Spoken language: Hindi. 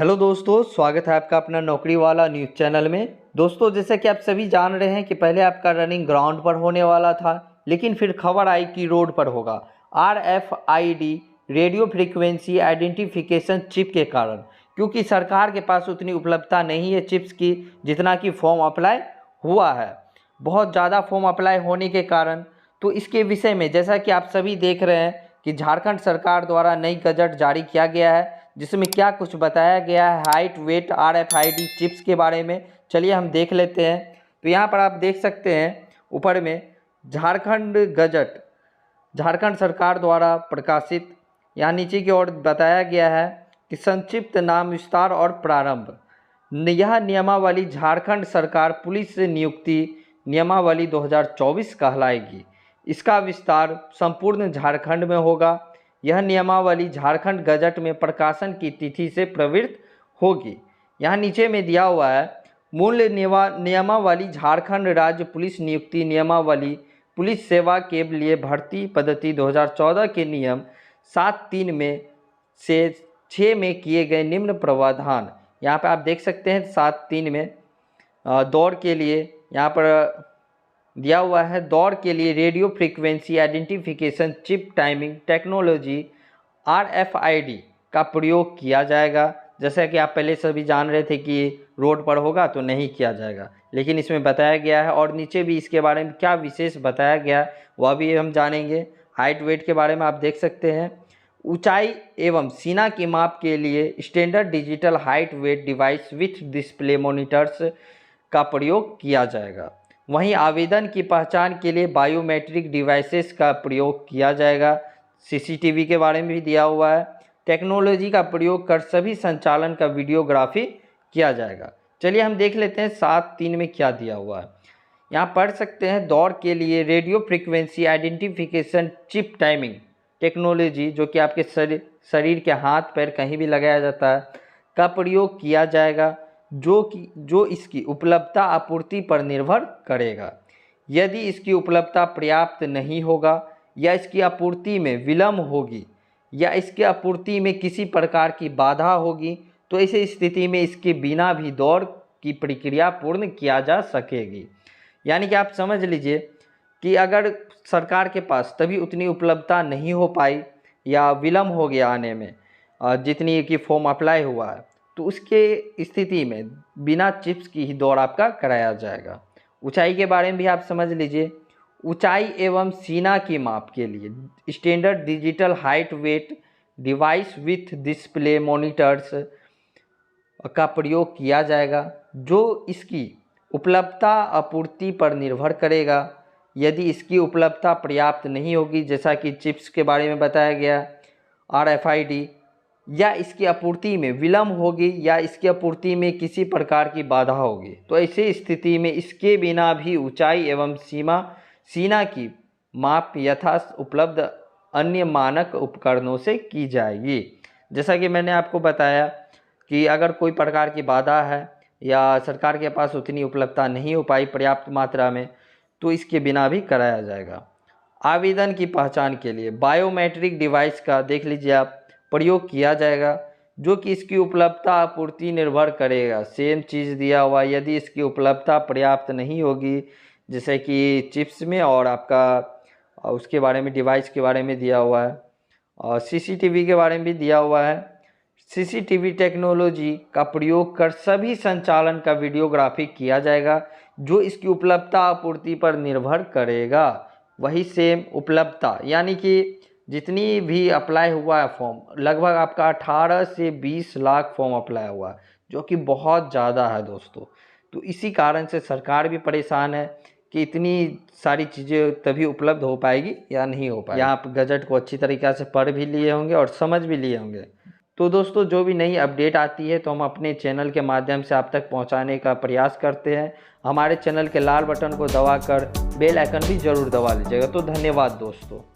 हेलो दोस्तों, स्वागत है आपका अपना नौकरी वाला न्यूज़ चैनल में। दोस्तों, जैसा कि आप सभी जान रहे हैं कि पहले आपका रनिंग ग्राउंड पर होने वाला था, लेकिन फिर खबर आई कि रोड पर होगा। RFID radio frequency identification chip के कारण, क्योंकि सरकार के पास उतनी उपलब्धता नहीं है चिप्स की जितना कि फॉर्म अप्लाई हुआ है। बहुत ज़्यादा फॉर्म अप्लाई होने के कारण तो इसके विषय में जैसा कि आप सभी देख रहे हैं कि झारखंड सरकार द्वारा नई गजट जारी किया गया है, जिसमें क्या कुछ बताया गया है हाइट वेट RFID चिप्स के बारे में। चलिए हम देख लेते हैं। तो यहाँ पर आप देख सकते हैं ऊपर में झारखंड गजट, झारखंड सरकार द्वारा प्रकाशित। यहाँ नीचे की ओर बताया गया है कि संक्षिप्त नाम विस्तार और प्रारंभ। यह नियमावली झारखंड सरकार पुलिस नियुक्ति नियमावली 2024 कहलाएगी। इसका विस्तार संपूर्ण झारखंड में होगा। यह नियमावली झारखंड गजट में प्रकाशन की तिथि से प्रवृत्त होगी। यहाँ नीचे में दिया हुआ है मूल नियमावली झारखंड राज्य पुलिस नियुक्ति नियमावली पुलिस सेवा के लिए भर्ती पद्धति 2014 के नियम 7(3) में से 6 में किए गए निम्न प्रावधान। यहाँ पर आप देख सकते हैं 7(3) में दौड़ के लिए यहाँ पर दिया हुआ है। दौड़ के लिए radio frequency identification chip timing technology RFID का प्रयोग किया जाएगा। जैसा कि आप पहले सभी जान रहे थे कि रोड पर होगा तो नहीं किया जाएगा, लेकिन इसमें बताया गया है। और नीचे भी इसके बारे में क्या विशेष बताया गया है वह भी हम जानेंगे। हाइट वेट के बारे में आप देख सकते हैं। ऊंचाई एवं सीना की माप के लिए standard digital height weight device with display monitors का प्रयोग किया जाएगा। वहीं आवेदन की पहचान के लिए बायोमेट्रिक डिवाइसेस का प्रयोग किया जाएगा। CCTV के बारे में भी दिया हुआ है। टेक्नोलॉजी का प्रयोग कर सभी संचालन का वीडियोग्राफी किया जाएगा। चलिए हम देख लेते हैं 7(3) में क्या दिया हुआ है। यहाँ पढ़ सकते हैं दौड़ के लिए radio frequency identification chip timing technology, जो कि आपके शरीर के हाथ पैर कहीं भी लगाया जाता है, का प्रयोग किया जाएगा, जो इसकी उपलब्धता आपूर्ति पर निर्भर करेगा। यदि इसकी उपलब्धता पर्याप्त नहीं होगा या इसकी आपूर्ति में विलम्ब होगी या इसकी आपूर्ति में किसी प्रकार की बाधा होगी तो ऐसी स्थिति में इसके बिना भी दौड़ की प्रक्रिया पूर्ण किया जा सकेगी। यानी कि आप समझ लीजिए कि अगर सरकार के पास तभी उतनी उपलब्धता नहीं हो पाई या विलम्ब हो गया आने में जितनी कि फॉर्म अप्लाई हुआ है, तो उसके स्थिति में बिना चिप्स की ही दौड़ आपका कराया जाएगा। ऊंचाई के बारे में भी आप समझ लीजिए। ऊंचाई एवं सीना की माप के लिए standard digital height weight device with display monitors का प्रयोग किया जाएगा, जो इसकी उपलब्धता आपूर्ति पर निर्भर करेगा। यदि इसकी उपलब्धता पर्याप्त नहीं होगी, जैसा कि चिप्स के बारे में बताया गया RFID, या इसकी आपूर्ति में विलम्ब होगी या इसकी आपूर्ति में किसी प्रकार की बाधा होगी, तो ऐसी स्थिति में इसके बिना भी ऊंचाई एवं सीना की माप यथा उपलब्ध अन्य मानक उपकरणों से की जाएगी। जैसा कि मैंने आपको बताया कि अगर कोई प्रकार की बाधा है या सरकार के पास उतनी उपलब्धता नहीं हो पाई पर्याप्त मात्रा में, तो इसके बिना भी कराया जाएगा। आवेदन की पहचान के लिए बायोमेट्रिक डिवाइस का देख लीजिए आप प्रयोग किया जाएगा, जो कि इसकी उपलब्धता आपूर्ति निर्भर करेगा। सेम चीज़ दिया हुआ, यदि इसकी उपलब्धता पर्याप्त नहीं होगी जैसे कि चिप्स में, और आपका उसके बारे में डिवाइस के बारे में दिया हुआ है, और CCTV के बारे में भी दिया हुआ है। CCTV टेक्नोलॉजी का प्रयोग कर सभी संचालन का वीडियोग्राफी किया जाएगा, जो इसकी उपलब्धता आपूर्ति पर निर्भर करेगा। वही सेम उपलब्धता, यानी कि जितनी भी अप्लाई हुआ है फॉर्म, लगभग आपका 18 से 20 लाख फॉर्म अप्लाई हुआ है, जो कि बहुत ज़्यादा है दोस्तों। तो इसी कारण से सरकार भी परेशान है कि इतनी सारी चीज़ें तभी उपलब्ध हो पाएगी या नहीं हो पाएगी। यहाँ आप गजट को अच्छी तरीक़े से पढ़ भी लिए होंगे और समझ भी लिए होंगे। तो दोस्तों, जो भी नई अपडेट आती है तो हम अपने चैनल के माध्यम से आप तक पहुँचाने का प्रयास करते हैं। हमारे चैनल के लाल बटन को दबाकर बेल आइकन भी ज़रूर दबा लीजिएगा। तो धन्यवाद दोस्तों।